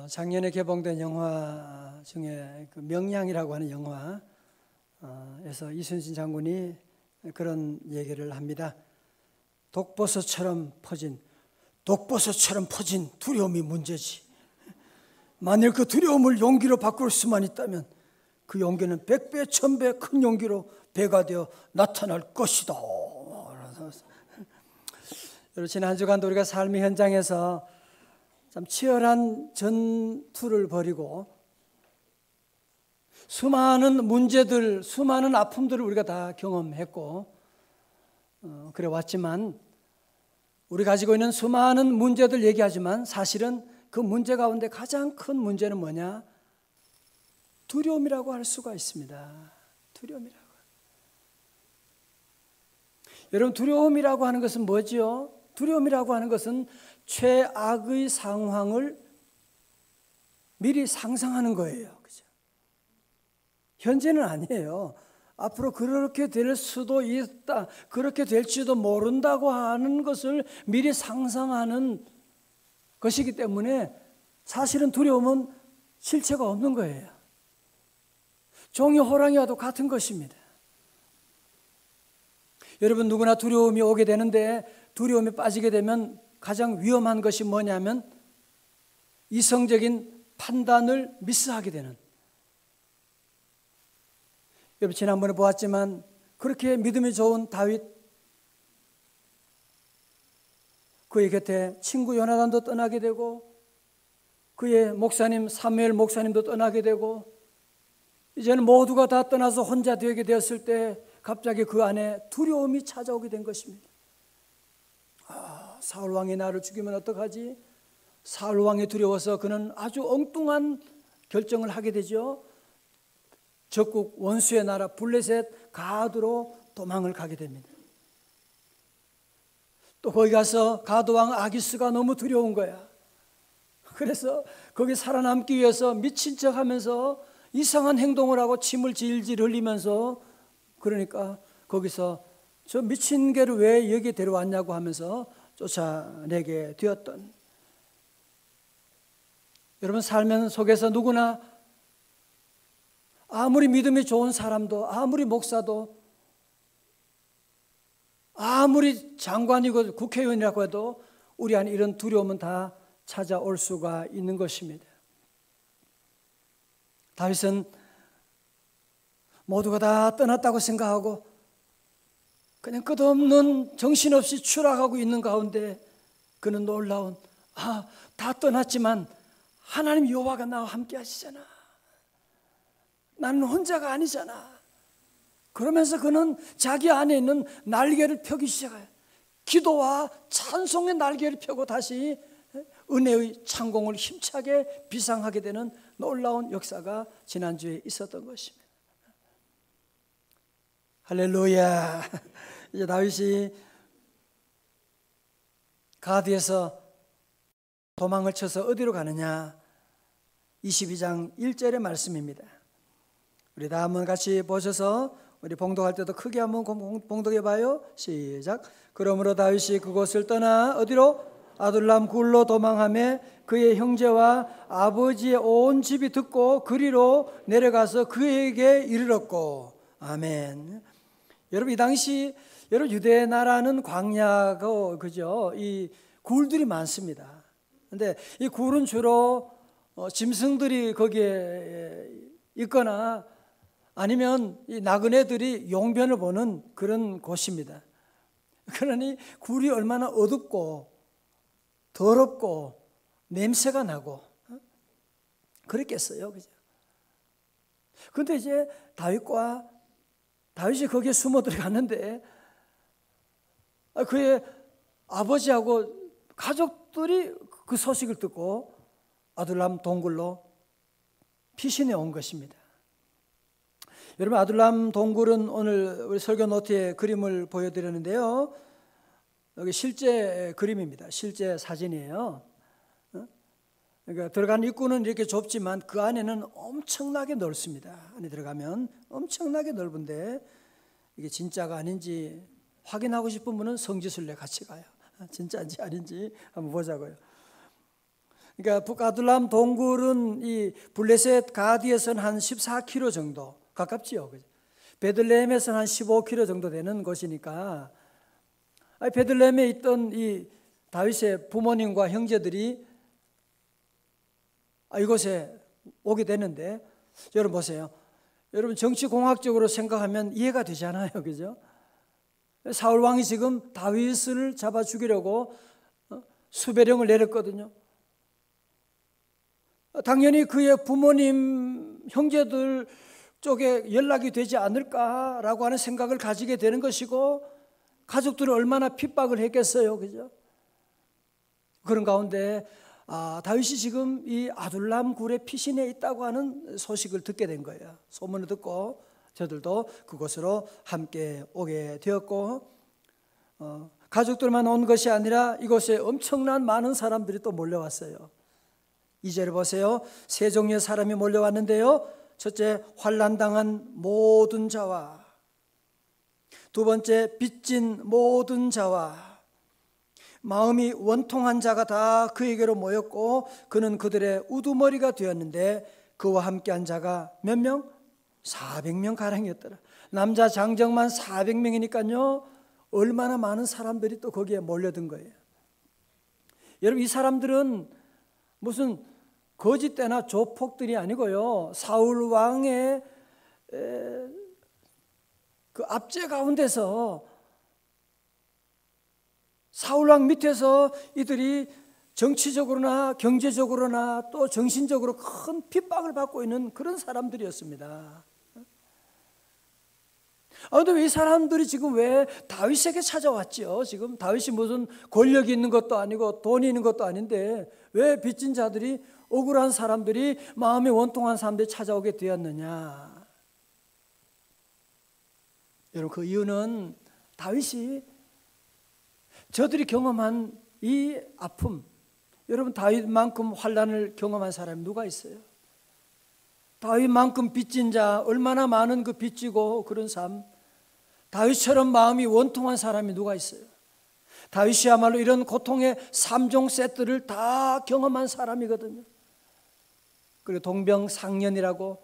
작년에 개봉된 영화 중에 그 명량이라고 하는 영화에서 이순신 장군이 그런 얘기를 합니다. 독버섯처럼 퍼진 두려움이 문제지. 만일 그 두려움을 용기로 바꿀 수만 있다면 그 용기는 100배, 1000배 큰 용기로 배가 되어 나타날 것이다. 여러분, 지난 한 주간도 우리가 삶의 현장에서 참 치열한 전투를 벌이고 수많은 문제들, 수많은 아픔들을 우리가 다 경험했고 그래 왔지만 우리 가지고 있는 수많은 문제들 얘기하지만 사실은 그 문제 가운데 가장 큰 문제는 뭐냐? 두려움이라고 할 수가 있습니다. 두려움이라고. 여러분, 두려움이라고 하는 것은 뭐지요? 두려움이라고 하는 것은 최악의 상황을 미리 상상하는 거예요. 그죠? 현재는 아니에요. 앞으로 그렇게 될 수도 있다, 그렇게 될지도 모른다고 하는 것을 미리 상상하는 것이기 때문에 사실은 두려움은 실체가 없는 거예요. 종이 호랑이 와도 같은 것입니다. 여러분, 누구나 두려움이 오게 되는데 두려움에 빠지게 되면 가장 위험한 것이 뭐냐면 이성적인 판단을 미스하게 되는. 여러분, 지난번에 보았지만 그렇게 믿음이 좋은 다윗, 그의 곁에 친구 요나단도 떠나게 되고 그의 목사님 사무엘 목사님도 떠나게 되고 이제는 모두가 다 떠나서 혼자 되게 되었을 때 갑자기 그 안에 두려움이 찾아오게 된 것입니다. 사울 왕이 나를 죽이면 어떡하지? 사울 왕이 두려워서 그는 아주 엉뚱한 결정을 하게 되죠. 적국 원수의 나라 블레셋 가드로 도망을 가게 됩니다. 또 거기 가서 가드 왕 아기스가 너무 두려운 거야. 그래서 거기 살아남기 위해서 미친 척하면서 이상한 행동을 하고 침을 질질 흘리면서, 그러니까 거기서 저 미친 개를 왜 여기 데려왔냐고 하면서 쫓아내게 되었던. 여러분, 삶 속에서 누구나 아무리 믿음이 좋은 사람도, 아무리 목사도, 아무리 장관이고 국회의원이라고 해도 우리 안에 이런 두려움은 다 찾아올 수가 있는 것입니다. 다윗은 모두가 다 떠났다고 생각하고 그냥 끝없는 정신없이 추락하고 있는 가운데 그는 놀라운, 다 떠났지만 하나님 여호와가 나와 함께 하시잖아. 나는 혼자가 아니잖아. 그러면서 그는 자기 안에 있는 날개를 펴기 시작해요. 기도와 찬송의 날개를 펴고 다시 은혜의 창공을 힘차게 비상하게 되는 놀라운 역사가 지난주에 있었던 것입니다. 할렐루야. 이제 다윗이 가드에서 도망을 쳐서 어디로 가느냐? 22장 1절의 말씀입니다. 우리 다 한번 같이 보셔서 우리 봉독할 때도 크게 한번 봉독해 봐요. 시작. 그러므로 다윗이 그곳을 떠나 어디로? 아둘람 굴로 도망하며 그의 형제와 아버지의 온 집이 듣고 그리로 내려가서 그에게 이르렀고. 아멘. 여러분, 이 당시 여러분 유대 나라는 광야고, 그죠? 이 굴들이 많습니다. 근데 이 굴은 주로 짐승들이 거기에 있거나 아니면 이 나그네들이 용변을 보는 그런 곳입니다. 그러니 굴이 얼마나 어둡고 더럽고 냄새가 나고 그랬겠어요, 그죠? 그런데 이제 다윗이 거기에 숨어 들어갔는데 그의 아버지하고 가족들이 그 소식을 듣고 아둘람 동굴로 피신해 온 것입니다. 여러분, 아둘람 동굴은 오늘 우리 설교 노트에 그림을 보여드렸는데요. 여기 실제 그림입니다. 실제 사진이에요. 그러니까 들어간 입구는 이렇게 좁지만 그 안에는 엄청나게 넓습니다. 안에 들어가면 엄청나게 넓은데 이게 진짜가 아닌지 확인하고 싶은 분은 성지순례 같이 가요. 진짜인지 아닌지 한번 보자고요. 그러니까 북아둘람 동굴은 이 블레셋 가디에서는 한 14km 정도 가깝지요. 베들레헴에서는 한 15km 정도 되는 곳이니까 베들레헴에 있던 이 다윗의 부모님과 형제들이 이곳에 오게 되는데, 여러분 보세요. 여러분 정치공학적으로 생각하면 이해가 되잖아요, 그죠? 사울 왕이 지금 다윗을 잡아 죽이려고 수배령을 내렸거든요. 당연히 그의 부모님, 형제들 쪽에 연락이 되지 않을까라고 하는 생각을 가지게 되는 것이고, 가족들은 얼마나 핍박을 했겠어요, 그죠? 그런 가운데 다윗이 지금 이 아둘람 굴의 피신에 있다고 하는 소식을 듣게 된 거예요. 소문을 듣고 저들도 그곳으로 함께 오게 되었고, 가족들만 온 것이 아니라 이곳에 엄청난 많은 사람들이 또 몰려왔어요. 2절을 보세요. 세 종류의 사람이 몰려왔는데요, 첫째, 환난당한 모든 자와, 두 번째, 빚진 모든 자와, 마음이 원통한 자가 다 그에게로 모였고 그는 그들의 우두머리가 되었는데 그와 함께한 자가 몇 명? 400명 가량이었더라. 남자 장정만 400명이니까요 얼마나 많은 사람들이 또 거기에 몰려든 거예요. 여러분, 이 사람들은 무슨 거짓대나 조폭들이 아니고요, 사울 왕의 그 압제 가운데서 사울왕 밑에서 이들이 정치적으로나 경제적으로나 또 정신적으로 큰 핍박을 받고 있는 그런 사람들이었습니다. 그런데 왜 이 사람들이 지금 왜 다윗에게 찾아왔죠? 지금 다윗이 무슨 권력이 있는 것도 아니고 돈이 있는 것도 아닌데 왜 빚진 자들이, 억울한 사람들이, 마음이 원통한 사람들이 찾아오게 되었느냐? 여러분, 그 이유는 다윗이 저들이 경험한 이 아픔, 여러분 다윗만큼 환난을 경험한 사람이 누가 있어요? 다윗만큼 빚진 자, 얼마나 많은 그 빚지고 그런 삶, 다윗처럼 마음이 원통한 사람이 누가 있어요? 다윗이야말로 이런 고통의 3종 세트를 다 경험한 사람이거든요. 그리고 동병상련이라고,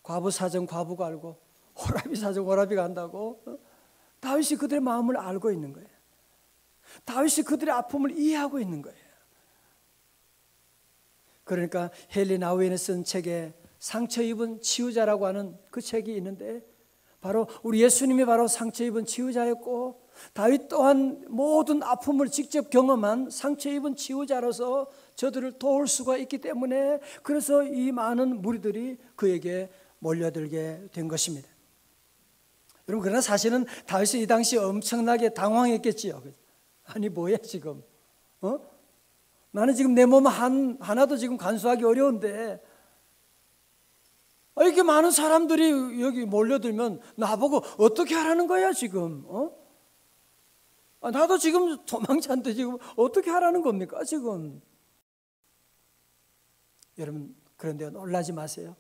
과부사정 과부가 알고 호라비사정 호라비가 안다고, 다윗이 그들의 마음을 알고 있는 거예요. 다윗이 그들의 아픔을 이해하고 있는 거예요. 그러니까 헨리 나우엔이 쓴 책에 상처 입은 치유자라고 하는 그 책이 있는데, 바로 우리 예수님이 바로 상처 입은 치유자였고 다윗 또한 모든 아픔을 직접 경험한 상처 입은 치유자로서 저들을 도울 수가 있기 때문에, 그래서 이 많은 무리들이 그에게 몰려들게 된 것입니다. 여러분, 그러나 사실은 다윗이 이 당시 엄청나게 당황했겠지요. 아니 뭐야 지금? 나는 지금 내 몸 하나도 지금 간수하기 어려운데 이렇게 많은 사람들이 여기 몰려들면 나보고 어떻게 하라는 거야 지금? 나도 지금 도망쳤는데 지금 어떻게 하라는 겁니까 지금? 여러분, 그런데 놀라지 마세요.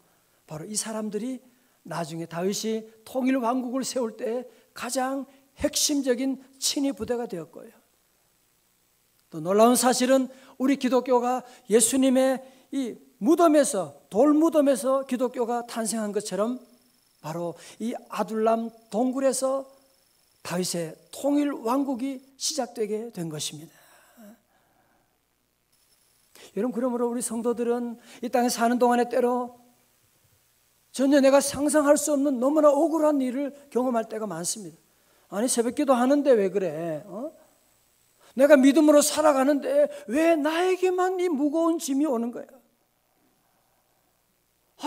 바로 이 사람들이 나중에 다윗이 통일 왕국을 세울 때 가장 핵심적인 친위 부대가 되었 거예요. 또 놀라운 사실은 우리 기독교가 예수님의 이 무덤에서, 돌무덤에서 기독교가 탄생한 것처럼 바로 이 아둘람 동굴에서 다윗의 통일 왕국이 시작되게 된 것입니다. 여러분, 그러므로 우리 성도들은 이 땅에 사는 동안에 때로 전혀 내가 상상할 수 없는 너무나 억울한 일을 경험할 때가 많습니다. 아니, 새벽기도 하는데 왜 그래? 내가 믿음으로 살아가는데 왜 나에게만 이 무거운 짐이 오는 거야?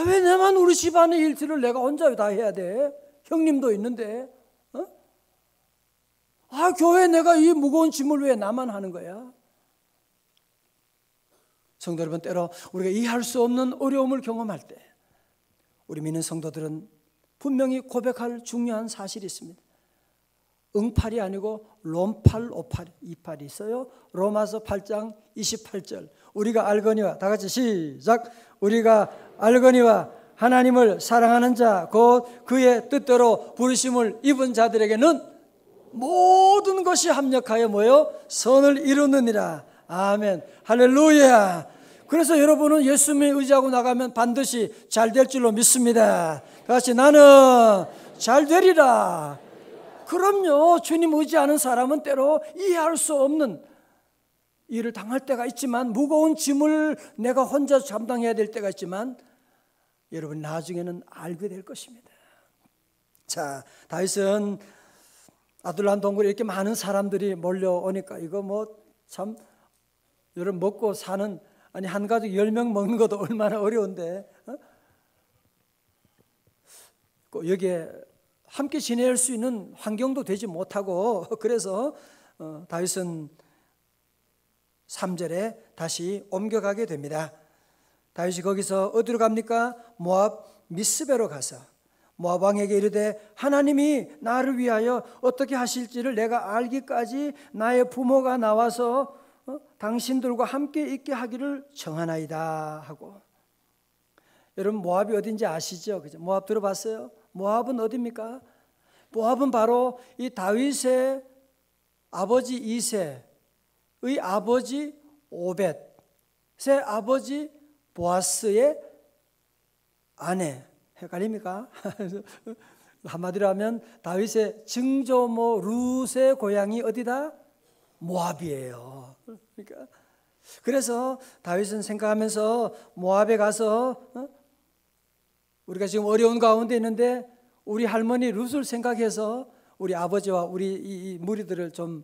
왜 나만 우리 집안의 일들을 내가 혼자 다 해야 돼? 형님도 있는데. 교회에 내가 이 무거운 짐을 왜 나만 하는 거야? 성도 여러분, 때로 우리가 이해할 수 없는 어려움을 경험할 때 우리 믿는 성도들은 분명히 고백할 중요한 사실이 있습니다. 응팔이 아니고 롬팔, 오팔, 이팔이 있어요. 로마서 8장 28절, 우리가 알거니와, 다 같이 시작. 우리가 알거니와 하나님을 사랑하는 자 곧 그의 뜻대로 부르심을 입은 자들에게는 모든 것이 합력하여 뭐요? 선을 이루느니라. 아멘, 할렐루야. 그래서 여러분은 예수님을 의지하고 나가면 반드시 잘 될 줄로 믿습니다. 같이 나는 잘 되리라. 그럼요. 주님 의지하는 사람은 때로 이해할 수 없는 일을 당할 때가 있지만, 무거운 짐을 내가 혼자 감당해야 될 때가 있지만, 여러분 나중에는 알게 될 것입니다. 자, 다윗은 아둘람 동굴에 이렇게 많은 사람들이 몰려오니까 이거 뭐 참 여러분 먹고 사는, 아니 한 가족 10명 먹는 것도 얼마나 어려운데 여기에 함께 지낼 수 있는 환경도 되지 못하고, 그래서 다윗은 3절에 다시 옮겨가게 됩니다. 다윗이 거기서 어디로 갑니까? 모압 미스베로 가서 모압 왕에게 이르되 하나님이 나를 위하여 어떻게 하실지를 내가 알기까지 나의 부모가 나와서 당신들과 함께 있게 하기를 청하나이다 하고. 여러분 모압이 어딘지 아시죠? 그죠? 모압 들어봤어요? 모압은 어디입니까? 모압은 바로 이 다윗의 아버지 이새의 아버지 오벳의 아버지 보아스의 아내. 헷갈립니까? 한마디로 하면 다윗의 증조모 룻의 고향이 어디다? 모압이에요. 그러니까 그래서 다윗은 생각하면서 모압에 가서 우리가 지금 어려운 가운데 있는데 우리 할머니 룻을 생각해서 우리 아버지와 우리 이 무리들을 좀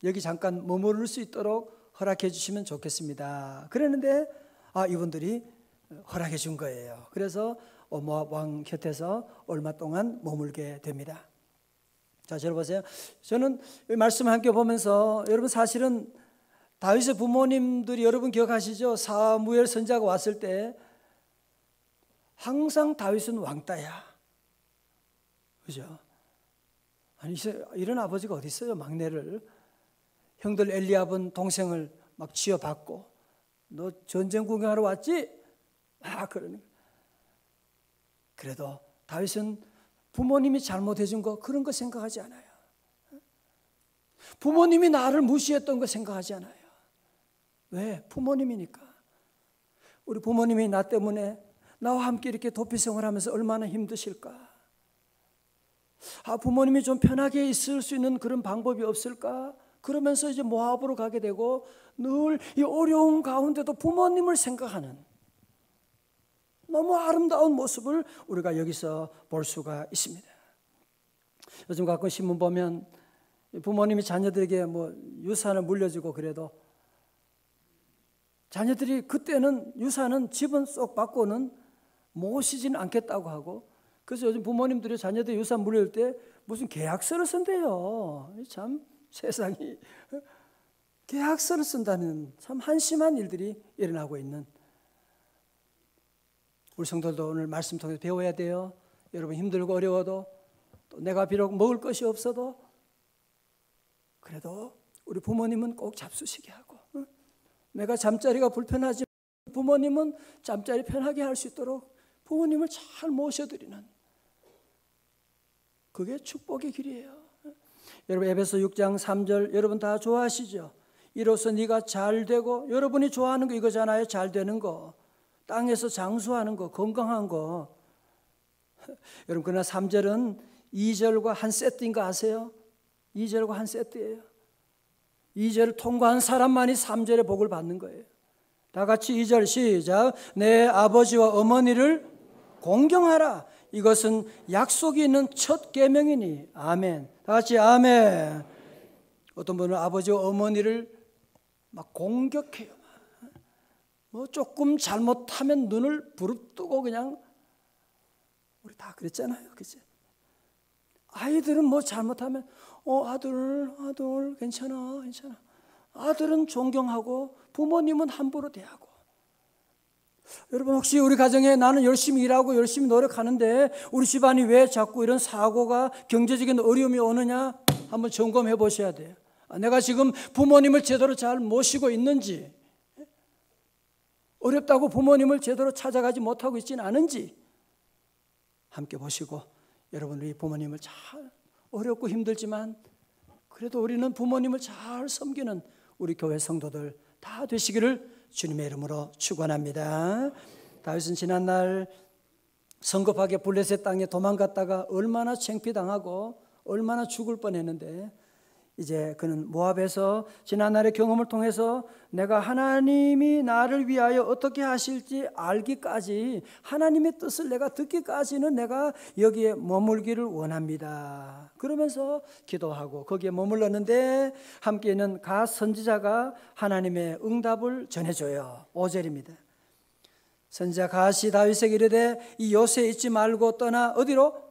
여기 잠깐 머무를 수 있도록 허락해 주시면 좋겠습니다. 그랬는데 이분들이 허락해 준 거예요. 그래서 모압 왕 곁에서 얼마 동안 머물게 됩니다. 자, 여러분 보세요. 저는 이 말씀을 함께 보면서 여러분 사실은 다윗의 부모님들이 여러분 기억하시죠? 사무엘 선지자가 왔을 때 항상 다윗은 왕따야. 그죠? 아니 이런 아버지가 어디 있어요? 막내를. 형들 엘리압은 동생을 막 쥐어받고 너 전쟁 구경하러 왔지? 그러는 거예요. 그래도 다윗은 부모님이 잘못해 준 거 그런 거 생각하지 않아요. 부모님이 나를 무시했던 거 생각하지 않아요. 왜? 부모님이니까. 우리 부모님이 나 때문에 나와 함께 이렇게 도피생활 하면서 얼마나 힘드실까? 부모님이 좀 편하게 있을 수 있는 그런 방법이 없을까? 그러면서 이제 모압으로 가게 되고 늘 이 어려운 가운데도 부모님을 생각하는 너무 아름다운 모습을 우리가 여기서 볼 수가 있습니다. 요즘 가끔 신문 보면 부모님이 자녀들에게 뭐 유산을 물려주고 그래도 자녀들이 그때는 유산은 집은 쏙 받고는 모시지는 않겠다고 하고, 그래서 요즘 부모님들이 자녀들 유산 물려줄 때 무슨 계약서를 쓴대요. 참 세상이 계약서를 쓴다는 참 한심한 일들이 일어나고 있는, 우리 성도들도 오늘 말씀 통해서 배워야 돼요. 여러분 힘들고 어려워도 또 내가 비록 먹을 것이 없어도 그래도 우리 부모님은 꼭 잡수시게 하고, 내가 잠자리가 불편하지 부모님은 잠자리 편하게 할 수 있도록 부모님을 잘 모셔드리는, 그게 축복의 길이에요. 여러분 에베소 6장 3절 여러분 다 좋아하시죠? 이로써 네가 잘 되고, 여러분이 좋아하는 거 이거잖아요. 잘 되는 거, 땅에서 장수하는 거, 건강한 거. 여러분 그러나 3절은 2절과 한 세트인 거 아세요? 2절과 한 세트예요. 2절을 통과한 사람만이 3절의 복을 받는 거예요. 다 같이 2절 시작. 내 아버지와 어머니를 공경하라. 이것은 약속이 있는 첫 계명이니. 아멘. 다 같이 아멘. 어떤 분은 아버지와 어머니를 막 공격해요. 뭐 조금 잘못하면 눈을 부릅뜨고 그냥, 우리 다 그랬잖아요. 그치? 아이들은 뭐 잘못하면 아들 괜찮아. 아들은 존경하고 부모님은 함부로 대하고. 여러분 혹시 우리 가정에 나는 열심히 일하고 열심히 노력하는데 우리 집안이 왜 자꾸 이런 사고가, 경제적인 어려움이 오느냐 한번 점검해 보셔야 돼요. 내가 지금 부모님을 제대로 잘 모시고 있는지, 어렵다고 부모님을 제대로 찾아가지 못하고 있지는 않은지 함께 보시고, 여러분 우리 부모님을 잘, 어렵고 힘들지만 그래도 우리는 부모님을 잘 섬기는 우리 교회 성도들 다 되시기를 주님의 이름으로 축원합니다. 다윗은 지난날 성급하게 블레셋 땅에 도망갔다가 얼마나 창피당하고 얼마나 죽을 뻔했는데 이제 그는 모압에서 지난날의 경험을 통해서 내가 하나님이 나를 위하여 어떻게 하실지 알기까지, 하나님의 뜻을 내가 듣기까지는 내가 여기에 머물기를 원합니다. 그러면서 기도하고 거기에 머물렀는데 함께 있는 갓 선지자가 하나님의 응답을 전해줘요. 5절입니다. 선지자 갓이 다윗에게 이르되 이 요새에 있지 말고 떠나 어디로?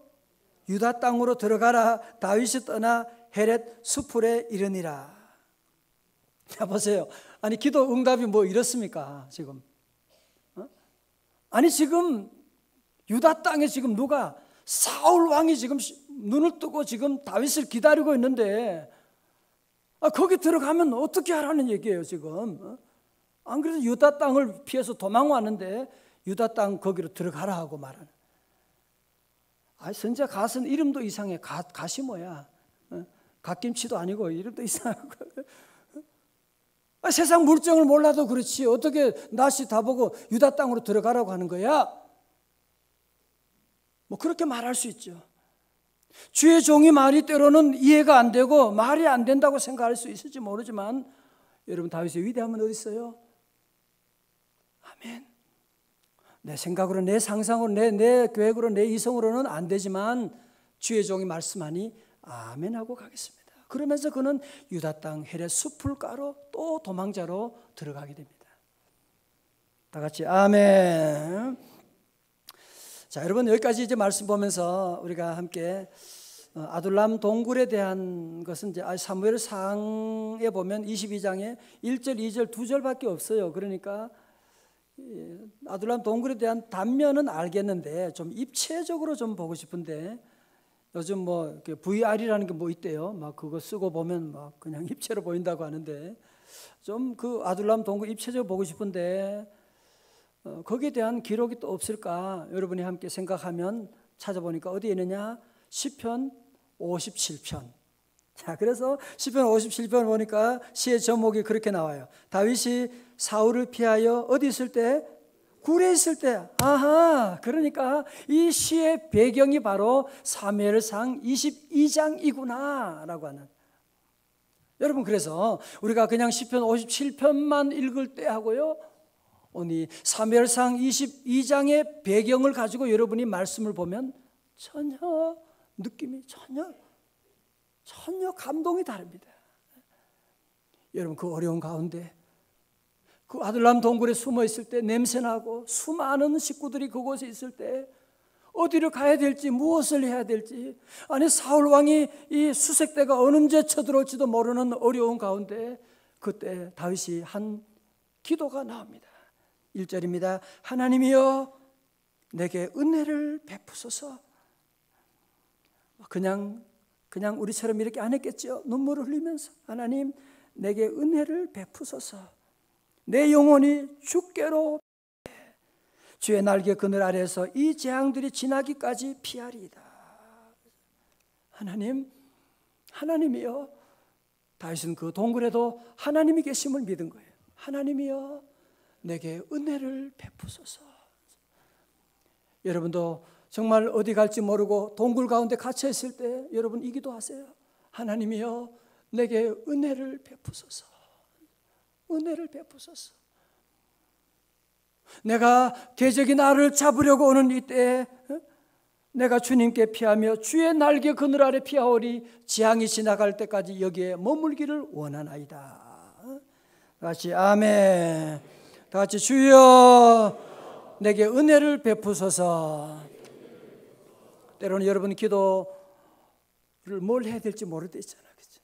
유다 땅으로 들어가라. 다윗이 떠나 헤렛 수풀에 이르니라. 자, 보세요. 아니 기도 응답이 뭐 이렇습니까 지금? 아니 지금 유다 땅에 지금 누가 사울 왕이 지금 눈을 뜨고 지금 다윗을 기다리고 있는데 거기 들어가면 어떻게 하라는 얘기예요 지금? 안 그래도 유다 땅을 피해서 도망왔는데 유다 땅 거기로 들어가라 하고 말하는. 선지자 갓은 이름도 이상해. 갓이 뭐야? 갓김치도 아니고 이름도 이상하고. 세상 물정을 몰라도 그렇지 어떻게 낯이 다 보고 유다 땅으로 들어가라고 하는 거야? 뭐 그렇게 말할 수 있죠. 주의 종이 말이 때로는 이해가 안 되고 말이 안 된다고 생각할 수 있을지 모르지만 여러분 다윗의 위대함은 어디 있어요? 아멘. 내 생각으로 내 상상으로 내 계획으로 내 이성으로는 안 되지만 주의 종이 말씀하니 아멘 하고 가겠습니다. 그러면서 그는 유다 땅 헤렛 수풀가로 또 도망자로 들어가게 됩니다. 다 같이 아멘. 자, 여러분 여기까지 이제 말씀 보면서 우리가 함께 아둘람 동굴에 대한 것은 이제 사무엘상에 보면 22장에 1절, 2절, 2절밖에 없어요. 그러니까 아둘람 동굴에 대한 단면은 알겠는데 좀 입체적으로 좀 보고 싶은데 요즘 뭐 VR이라는 게 뭐 있대요. 막 그거 쓰고 보면 막 그냥 입체로 보인다고 하는데 좀 그 아둘람 동굴 입체적으로 보고 싶은데 거기에 대한 기록이 또 없을까? 여러분이 함께 생각하면 찾아보니까 어디에 있느냐? 시편 57편. 자, 그래서 시편 57편 보니까 시의 제목이 그렇게 나와요. 다윗이 사울을 피하여 어디 있을 때? 굴에 있을 때. 아하, 그러니까 이 시의 배경이 바로 사무엘상 22장이구나 라고 하는. 여러분 그래서 우리가 그냥 시편 57편만 읽을 때 하고요, 오늘 사무엘상 22장의 배경을 가지고 여러분이 말씀을 보면 전혀 느낌이 전혀 감동이 다릅니다. 여러분 그 어려운 가운데 그 아둘람 동굴에 숨어 있을 때 냄새나고 수많은 식구들이 그곳에 있을 때 어디를 가야 될지 무엇을 해야 될지, 아니 사울 왕이 이 수색대가 어느 언제 쳐들어올지도 모르는 어려운 가운데 그때 다윗이 한 기도가 나옵니다. 1절입니다. 하나님이여 내게 은혜를 베푸소서. 그냥 우리처럼 이렇게 안 했겠죠. 눈물을 흘리면서 하나님 내게 은혜를 베푸소서. 내 영혼이 주께로 주의 날개 그늘 아래에서 이 재앙들이 지나기까지 피하리이다. 하나님이여. 다윗은 그 동굴에도 하나님이 계심을 믿은 거예요. 하나님이여 내게 은혜를 베푸소서. 여러분도 정말 어디 갈지 모르고 동굴 가운데 갇혀 있을 때 여러분 이 기도하세요. 하나님이여 내게 은혜를 베푸소서. 은혜를 베푸소서. 내가 대적이 나를 잡으려고 오는 이때에 내가 주님께 피하며 주의 날개 그늘 아래 피하오리 재앙이 지나갈 때까지 여기에 머물기를 원하나이다. 같이 아멘. 다 같이 주여 내게 은혜를 베푸소서. 때로는 여러분 기도를 뭘 해야 될지 모를 때 있잖아요. 그렇죠?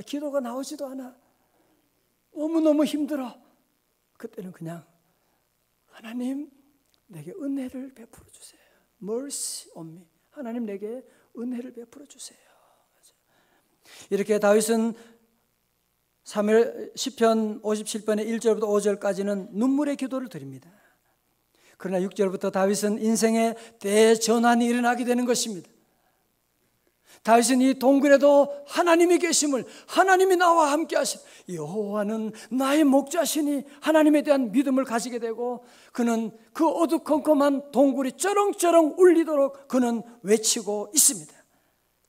기도가 나오지도 않아. 너무너무 힘들어. 그때는 그냥 하나님 내게 은혜를 베풀어 주세요. Mercy on me. 하나님 내게 은혜를 베풀어 주세요. 이렇게 다윗은 시편 57편의 1절부터 5절까지는 눈물의 기도를 드립니다. 그러나 6절부터 다윗은 인생의 대전환이 일어나게 되는 것입니다. 다윗은 이 동굴에도 하나님이 계심을, 하나님이 나와 함께 하신 여호와는 나의 목자시니 하나님에 대한 믿음을 가지게 되고, 그는 그 어두컴컴한 동굴이 쩌렁쩌렁 울리도록 그는 외치고 있습니다.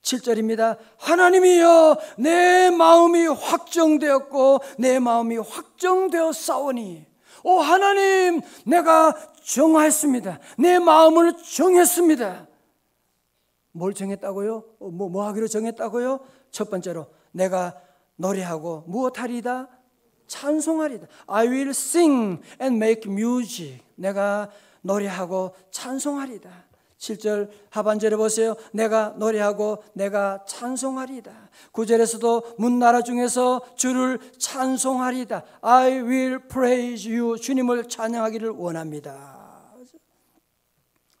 7절입니다. 하나님이여, 내 마음이 확정되었고 내 마음이 확정되었사오니, 오 하나님, 내가 정하였습니다. 내 마음을 정했습니다. 뭘 정했다고요? 뭐 하기로 정했다고요? 첫 번째로 내가 노래하고 무엇하리다? 찬송하리다. I will sing and make music. 내가 노래하고 찬송하리다. 7절 하반절에 보세요. 내가 노래하고 내가 찬송하리다. 9절에서도 문나라 중에서 주를 찬송하리다. I will praise you. 주님을 찬양하기를 원합니다.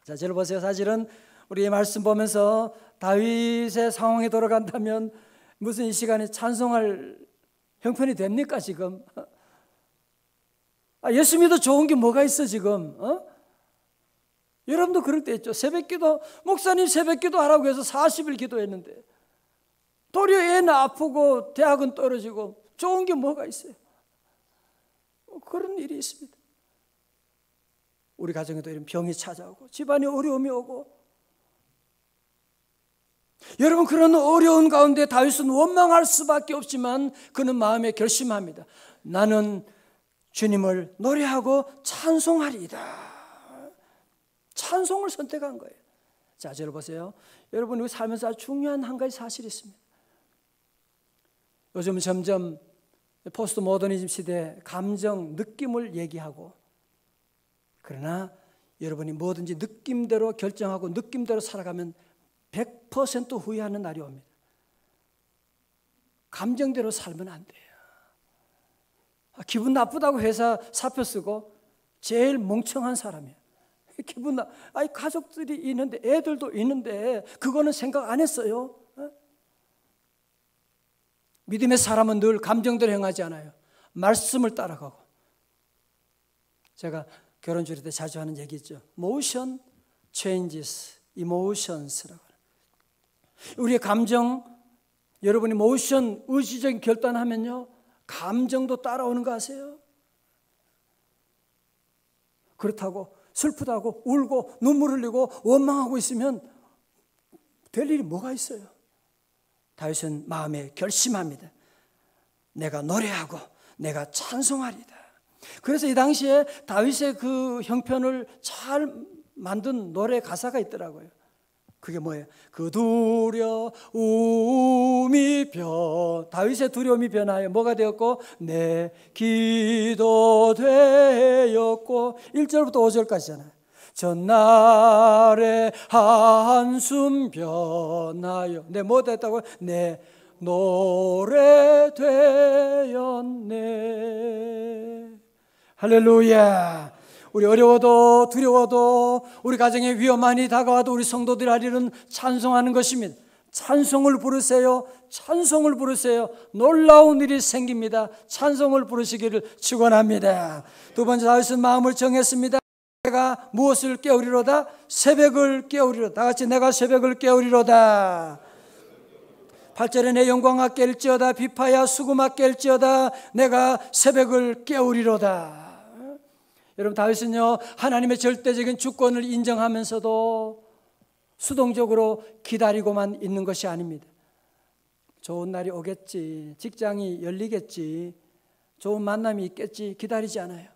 자, 저를 보세요. 사실은 우리 말씀 보면서 다윗의 상황에 돌아간다면 무슨 이 시간에 찬송할 형편이 됩니까 지금? 예수 믿어 좋은 게 뭐가 있어 지금? 여러분도 그럴 때 있죠. 새벽기도, 목사님 새벽기도 하라고 해서 40일 기도했는데 도리어 애는 아프고 대학은 떨어지고 좋은 게 뭐가 있어요? 그런 일이 있습니다. 우리 가정에도 이런 병이 찾아오고 집안에 어려움이 오고, 여러분 그런 어려운 가운데 다윗은 원망할 수밖에 없지만 그는 마음에 결심합니다. 나는 주님을 노래하고 찬송하리이다. 찬송을 선택한 거예요. 자, 저를 보세요. 여러분 우리 살면서 아주 중요한 한 가지 사실이 있습니다. 요즘 점점 포스트 모더니즘 시대에 감정, 느낌을 얘기하고, 그러나 여러분이 뭐든지 느낌대로 결정하고 느낌대로 살아가면 100% 후회하는 날이 옵니다. 감정대로 살면 안 돼요. 기분 나쁘다고 회사 사표 쓰고 제일 멍청한 사람이에요. 아니 가족들이 있는데, 애들도 있는데 그거는 생각 안 했어요. 믿음의 사람은 늘 감정대로 행하지 않아요. 말씀을 따라가고. 제가 결혼 주례 때 자주 하는 얘기 있죠. Motion changes emotions라고. 우리의 감정, 여러분이 모션, 의지적인 결단하면요 감정도 따라오는 거 아세요? 그렇다고 슬프다고 울고 눈물 흘리고 원망하고 있으면 될 일이 뭐가 있어요? 다윗은 마음에 결심합니다. 내가 노래하고 내가 찬송하리다. 그래서 이 당시에 다윗의 그 형편을 잘 만든 노래 가사가 있더라고요. 그게 뭐예요? 그 두려움이 다윗의 두려움이 변하여 뭐가 되었고 내 기도 되었고, 1절부터 5절까지잖아요. 전날의 한숨 변하여 내 뭐 됐다고요? 내 노래 되었네. 할렐루야. 우리 어려워도 두려워도 우리 가정에 위험한이 다가와도 우리 성도들이 하리는 찬송하는 것입니다. 찬송을 부르세요. 찬송을 부르세요. 놀라운 일이 생깁니다. 찬송을 부르시기를 축원합니다. 두 번째, 다윗은 마음을 정했습니다. 내가 무엇을 깨우리로다? 새벽을 깨우리로다. 다 같이 내가 새벽을 깨우리로다. 8절에 내 영광아 깰지어다. 비파야 수금아 깰지어다. 내가 새벽을 깨우리로다. 여러분 다윗은요 하나님의 절대적인 주권을 인정하면서도 수동적으로 기다리고만 있는 것이 아닙니다. 좋은 날이 오겠지, 직장이 열리겠지, 좋은 만남이 있겠지 기다리지 않아요.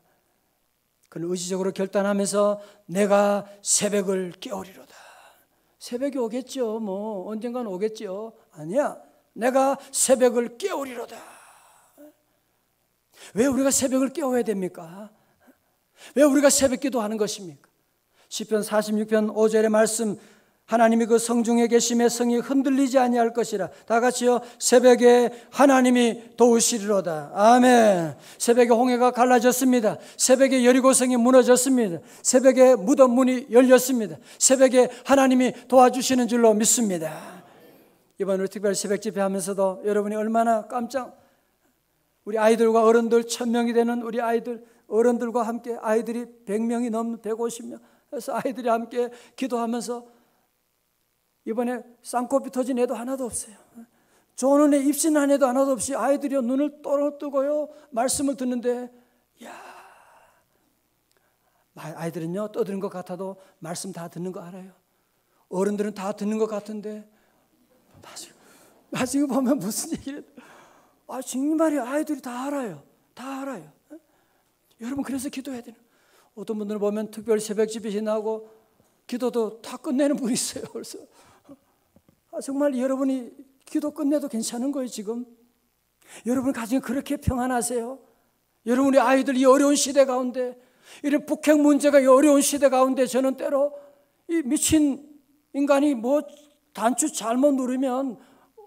그는 의지적으로 결단하면서 내가 새벽을 깨우리로다. 새벽이 오겠죠. 뭐 언젠가는 오겠죠. 아니야, 내가 새벽을 깨우리로다. 왜 우리가 새벽을 깨워야 됩니까? 왜 우리가 새벽 기도하는 것입니까? 시편 46편 5절의 말씀, 하나님이 그 성중에 계심에 성이 흔들리지 아니할 것이라. 다 같이요. 새벽에 하나님이 도우시리로다. 아멘. 새벽에 홍해가 갈라졌습니다. 새벽에 여리고성이 무너졌습니다. 새벽에 무덤 문이 열렸습니다. 새벽에 하나님이 도와주시는 줄로 믿습니다. 이번 우리 특별 새벽 집회 하면서도 여러분이 얼마나 우리 아이들과 어른들 1000명이 되는 우리 아이들, 어른들과 함께 아이들이 100명이 넘는 150명, 그래서 아이들이 함께 기도하면서 이번에 쌍꺼풀 터진 애도 하나도 없어요. 조는 애 입신한 애도 하나도 없이 아이들이 눈을 떠뜨고요 말씀을 듣는데, 야, 아이들은요 떠드는 것 같아도 말씀 다 듣는 거 알아요. 어른들은 다 듣는 것 같은데 나중에 보면 무슨 얘기를, 정말이 아이들이 다 알아요. 다 알아요. 여러분, 그래서 기도해야 돼요. 어떤 분들을 보면 특별히 새벽 집회 지나고 기도도 다 끝내는 분이 있어요. 그래서 정말 여러분이 기도 끝내도 괜찮은 거예요. 지금 여러분 가정이 그렇게 평안하세요? 여러분의 아이들 이 어려운 시대 가운데, 이런 북핵 문제가 이 어려운 시대 가운데, 저는 때로 이 미친 인간이 뭐 단추 잘못 누르면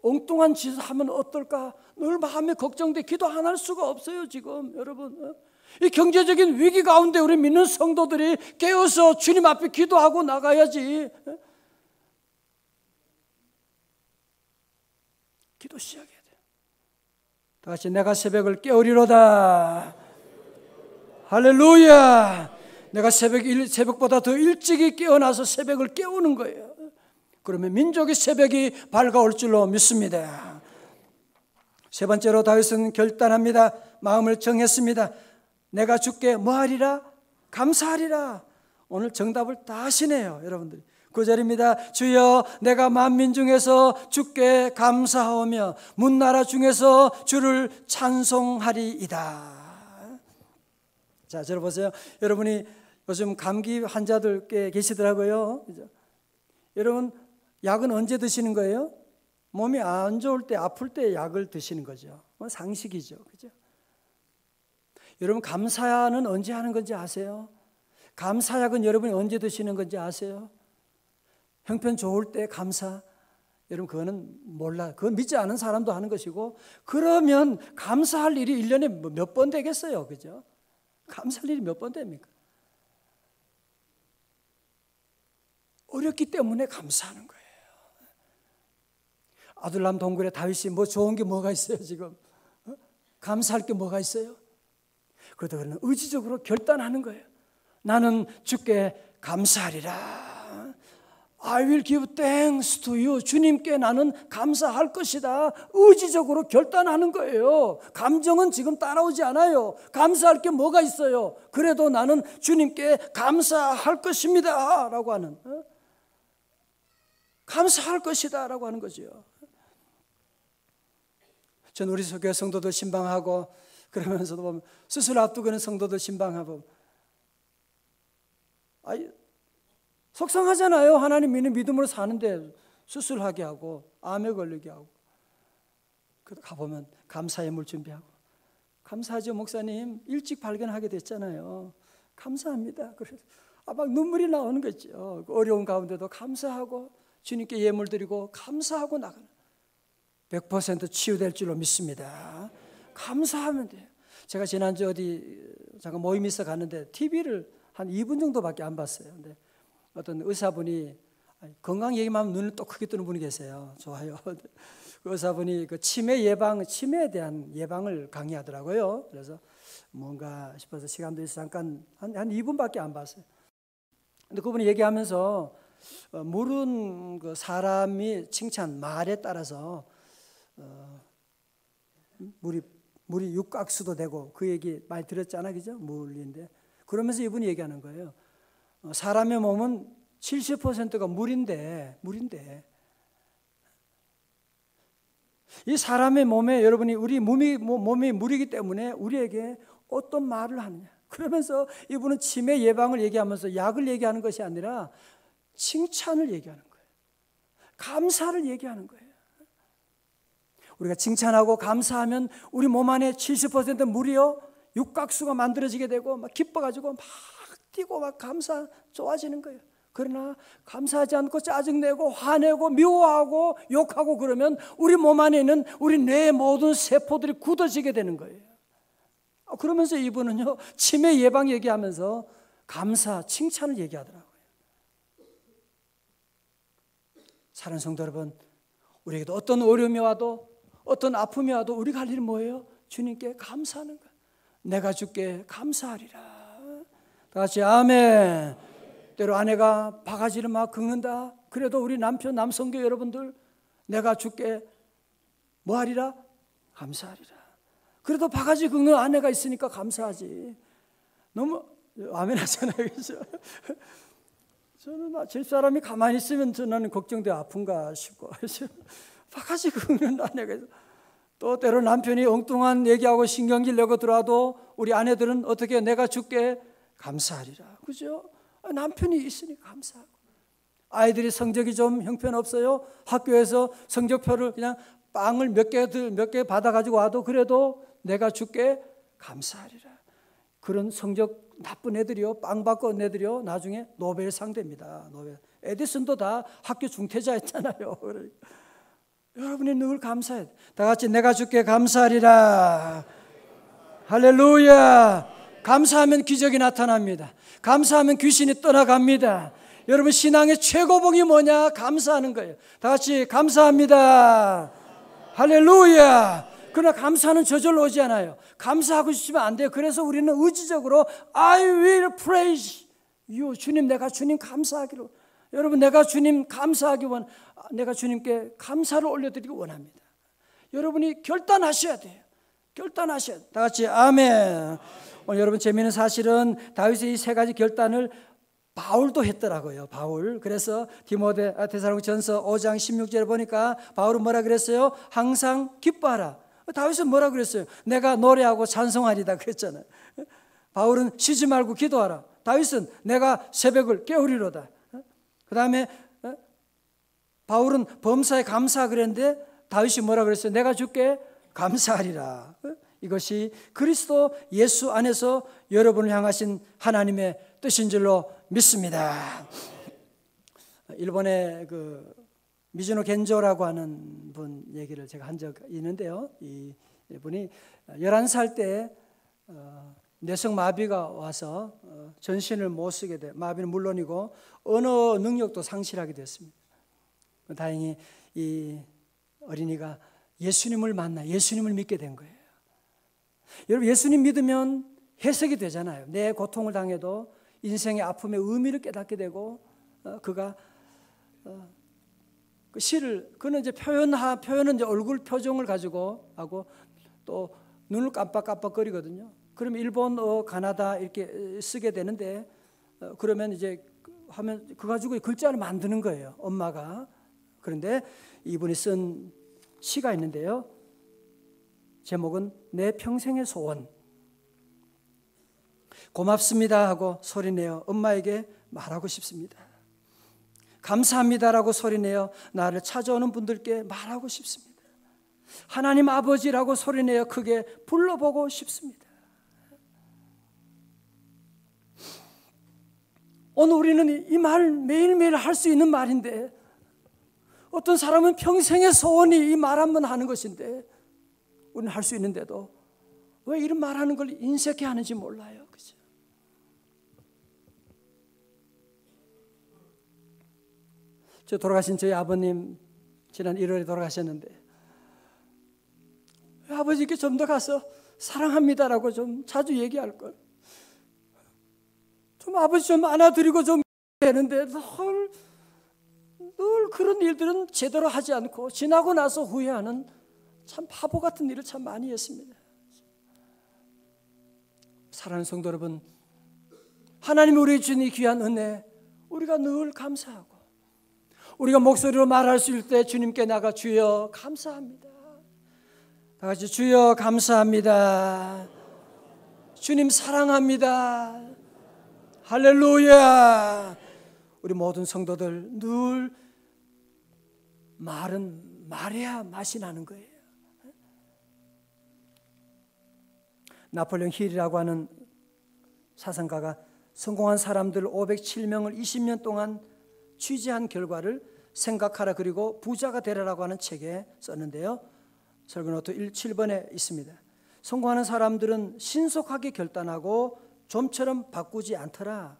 엉뚱한 짓을 하면 어떨까 늘 마음에 걱정돼 기도 안 할 수가 없어요. 지금 여러분, 이 경제적인 위기 가운데 우리 믿는 성도들이 깨어서 주님 앞에 기도하고 나가야지. 기도 시작해야 돼요. 다 같이 내가 새벽을 깨우리로다. 할렐루야. 내가 새벽보다 더 일찍이 깨어나서 새벽을 깨우는 거예요. 그러면 민족의 새벽이 밝아올 줄로 믿습니다. 세 번째로 다윗은 결단합니다. 마음을 정했습니다. 내가 주께 뭐하리라? 감사하리라. 오늘 정답을 다 하시네요. 여러분들이 9절입니다. 주여, 내가 만민 중에서 주께 감사하오며 문나라 중에서 주를 찬송하리이다. 자, 들어보세요. 여러분이 요즘 감기 환자들 꽤 계시더라고요. 그죠? 여러분, 약은 언제 드시는 거예요? 몸이 안 좋을 때, 아플 때 약을 드시는 거죠. 상식이죠. 그죠? 여러분, 감사는 언제 하는 건지 아세요? 감사약은 여러분이 언제 드시는 건지 아세요? 형편 좋을 때 감사. 여러분, 그거는 몰라. 그건 믿지 않은 사람도 하는 것이고, 그러면 감사할 일이 1년에 몇 번 되겠어요? 그죠? 감사할 일이 몇 번 됩니까? 어렵기 때문에 감사하는 거예요. 아둘람 동굴에 다윗이 뭐 좋은 게 뭐가 있어요 지금? 감사할 게 뭐가 있어요? 그러다 그는 의지적으로 결단하는 거예요. 나는 주께 감사하리라. I will give thanks to you. 주님께 나는 감사할 것이다. 의지적으로 결단하는 거예요. 감정은 지금 따라오지 않아요. 감사할 게 뭐가 있어요? 그래도 나는 주님께 감사할 것입니다 라고 하는, 감사할 것이다 라고 하는 거죠. 전 우리 교회 성도들 신방하고 그러면서도 보면 수술 앞두고 있는 성도들 신방하고, 속상하잖아요. 하나님 믿는 믿음으로 사는데 수술하게 하고 암에 걸리게 하고. 가보면 감사의 물 준비하고, 감사하죠 목사님, 일찍 발견하게 됐잖아요. 감사합니다. 그래서 막 눈물이 나오는 거죠. 어려운 가운데도 감사하고 주님께 예물 드리고 감사하고 나가는, 100% 치유될 줄로 믿습니다. 감사하면 돼요. 제가 지난주 어디 잠깐 모임 있어 갔는데 TV를 한 2분 정도밖에 안 봤어요. 근데 어떤 의사분이, 건강 얘기만 하면 눈을 또 크게 뜨는 분이 계세요. 좋아요. 그 의사분이 그 치매에 대한 예방을 강의하더라고요. 그래서 뭔가 싶어서 시간도 있어 잠깐 한 2분밖에 안 봤어요. 근데 그분이 얘기하면서 물은 그 사람이 칭찬 말에 따라서 물이 육각수도 되고, 그 얘기 많이 들었잖아, 그죠? 물인데, 그러면서 이분이 얘기하는 거예요. 사람의 몸은 70%가 물인데 이 사람의 몸에, 여러분이 우리 몸이 물이기 때문에 우리에게 어떤 말을 하느냐. 그러면서 이분은 치매 예방을 얘기하면서 약을 얘기하는 것이 아니라 칭찬을 얘기하는 거예요. 감사를 얘기하는 거예요. 우리가 칭찬하고 감사하면 우리 몸 안에 70% 물이요, 육각수가 만들어지게 되고 막 기뻐가지고 막 뛰고 막 감사 좋아지는 거예요. 그러나 감사하지 않고 짜증내고 화내고 미워하고 욕하고 그러면 우리 몸 안에 있는 우리 뇌의 모든 세포들이 굳어지게 되는 거예요. 그러면서 이분은요, 치매 예방 얘기하면서 감사, 칭찬을 얘기하더라고요. 사랑하는 성도 여러분, 우리에게도 어떤 어려움이 와도 어떤 아픔이 와도 우리가 할 일은 뭐예요? 주님께 감사하는 거예요. 내가 주께 감사하리라. 다 같이 아멘. 때로 아내가 바가지를 막 긁는다. 그래도 우리 남편, 남성교 여러분들, 내가 주께 뭐하리라? 감사하리라. 그래도 바가지 긁는 아내가 있으니까 감사하지. 너무 아멘 하잖아요. 그죠? 저는 집사람이 가만히 있으면 저는 걱정돼 아픈가 싶고 바가지 긁는 아내가 있어. 또 때로 남편이 엉뚱한 얘기하고 신경질 내고 들어와도 우리 아내들은 어떻게 내가 주께 감사하리라. 그죠? 남편이 있으니 감사하고. 아이들이 성적이 좀 형편없어요. 학교에서 성적표를 그냥 빵을 몇 개 받아가지고 와도 그래도 내가 주께 감사하리라. 그런 성적 나쁜 애들이요, 빵 받고 온 애들이요, 나중에 노벨상 됩니다. 노벨. 에디슨도 다 학교 중퇴자였잖아요. 여러분이 늘 감사해야 돼. 다 같이 내가 주께 감사하리라. 할렐루야. 감사하면 기적이 나타납니다. 감사하면 귀신이 떠나갑니다. 여러분 신앙의 최고봉이 뭐냐? 감사하는 거예요. 다 같이 감사합니다. 할렐루야. 그러나 감사는 저절로 오지 않아요. 감사하고 싶으면 안 돼요. 그래서 우리는 의지적으로 I will praise you. 주님, 내가 주님 감사하기로. 여러분, 내가 주님 감사하기 내가 주님께 감사를 올려드리기 원합니다. 여러분이 결단하셔야 돼요. 결단하셔야 돼요. 다 같이 아멘. 오늘 여러분 재미있는 사실은 다윗의 이 세 가지 결단을 바울도 했더라고요. 바울. 그래서 데살로니가전서 5장 16절에 보니까 바울은 뭐라 그랬어요? 항상 기뻐하라. 다윗은 뭐라 그랬어요? 내가 노래하고 찬송하리다 그랬잖아요. 바울은 쉬지 말고 기도하라. 다윗은 내가 새벽을 깨우리로다. 그 다음에 바울은 범사에 감사 그랬는데 다윗이 뭐라 그랬어요? 내가 주께 감사하리라. 이것이 그리스도 예수 안에서 여러분을 향하신 하나님의 뜻인 줄로 믿습니다. 일본의 그 미즈노 겐조라고 하는 분 얘기를 제가 한 적 있는데요. 이분이 11살 때 뇌성 마비가 와서 전신을 못 쓰게 돼. 마비는 물론이고 언어 능력도 상실하게 됐습니다. 다행히 이 어린이가 예수님을 만나 예수님을 믿게 된 거예요. 여러분 예수님 믿으면 해석이 되잖아요. 내 고통을 당해도 인생의 아픔의 의미를 깨닫게 되고 그가 그 시를 그는 이제 표현은 이제 얼굴 표정을 가지고 하고 또 눈을 깜빡깜빡거리거든요. 그러면 일본어, 가나다 이렇게 쓰게 되는데 그러면 이제 하면 그 가지고 글자를 만드는 거예요. 엄마가. 그런데 이분이 쓴 시가 있는데요. 제목은 내 평생의 소원. 고맙습니다 하고 소리내어 엄마에게 말하고 싶습니다. 감사합니다라고 소리내어 나를 찾아오는 분들께 말하고 싶습니다. 하나님 아버지라고 소리내어 크게 불러보고 싶습니다. 오늘 우리는 이 말 매일매일 할 수 있는 말인데 어떤 사람은 평생의 소원이 이 말 한 번 하는 것인데 우리는 할 수 있는데도 왜 이런 말하는 걸 인색해 하는지 몰라요. 그죠? 저 돌아가신 저희 아버님 지난 1월에 돌아가셨는데 아버지께 좀 더 가서 사랑합니다라고 좀 자주 얘기할 걸. 좀 아버지 좀 안아드리고 좀 되는데 늘 그런 일들은 제대로 하지 않고 지나고 나서 후회하는 참 바보 같은 일을 참 많이 했습니다. 사랑하는 성도 여러분, 하나님이 우리에게 주신 이 귀한 은혜 우리가 늘 감사하고 우리가 목소리로 말할 수 있을 때 주님께 나가 주여 감사합니다. 다 같이 주여 감사합니다. 주님 사랑합니다. 할렐루야. 우리 모든 성도들 늘 말은 말해야 맛이 나는 거예요. 나폴레옹 힐이라고 하는 사상가가 성공한 사람들 507명을 20년 동안 취재한 결과를 생각하라 그리고 부자가 되라라고 하는 책에 썼는데요. 설교노트 7번에 있습니다. 성공하는 사람들은 신속하게 결단하고 좀처럼 바꾸지 않더라.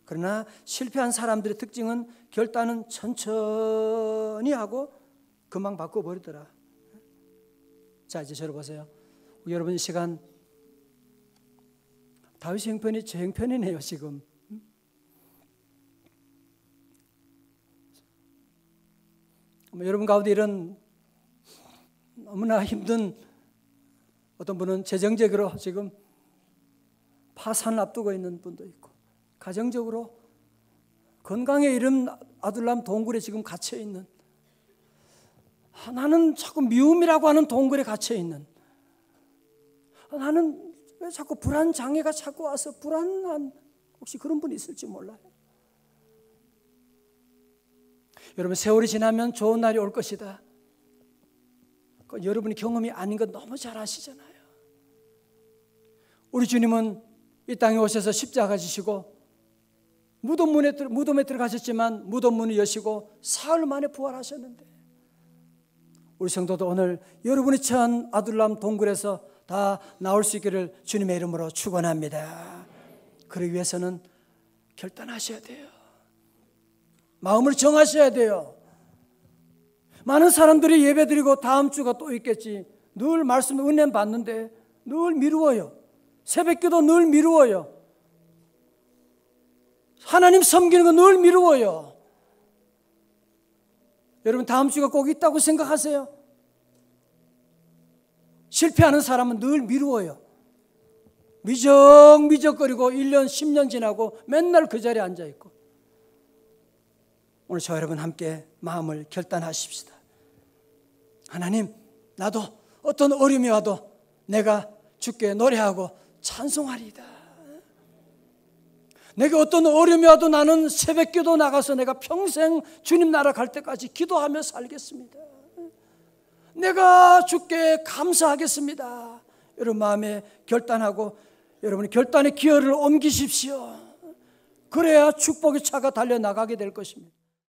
그러나 실패한 사람들의 특징은 결단은 천천히 하고 금방 바꿔버리더라. 자, 이제 저를 보세요. 여러분 이 시간 다윗의 형편이 제 형편이네요. 지금 여러분 가운데 이런 너무나 힘든, 어떤 분은 재정적으로 지금 파산을 앞두고 있는 분도 있고, 가정적으로 건강에 이른 아둘람 동굴에 지금 갇혀 있는, 나는 자꾸 미움이라고 하는 동굴에 갇혀 있는, 나는 왜 자꾸 불안 장애가 자꾸 와서 불안한, 혹시 그런 분이 있을지 몰라요. 여러분, 세월이 지나면 좋은 날이 올 것이다. 여러분이 경험이 아닌 건 너무 잘 아시잖아요. 우리 주님은 이 땅에 오셔서 십자가 지시고 무덤에 들어가셨지만 무덤 문을 여시고 사흘 만에 부활하셨는데, 우리 성도도 오늘 여러분이 처한 아둘람 동굴에서 다 나올 수 있기를 주님의 이름으로 축원합니다. 그러기 위해서는 결단하셔야 돼요. 마음을 정하셔야 돼요. 많은 사람들이 예배드리고 다음 주가 또 있겠지, 늘 말씀 은혜 받는데 늘 미루어요. 새벽기도 늘 미루어요. 하나님 섬기는 거 늘 미루어요. 여러분, 다음 주가 꼭 있다고 생각하세요? 실패하는 사람은 늘 미루어요. 미적미적거리고 1년 10년 지나고 맨날 그 자리에 앉아있고. 오늘 저와 여러분 함께 마음을 결단하십시다. 하나님, 나도 어떤 어려움이 와도 내가 주께 노래하고 찬송하리이다. 내가 어떤 어려움이 와도 나는 새벽기도 나가서 내가 평생 주님 나라 갈 때까지 기도하며 살겠습니다. 내가 주께 감사하겠습니다. 여러분 마음에 결단하고 여러분의 결단의 기여를 옮기십시오. 그래야 축복의 차가 달려나가게 될 것입니다.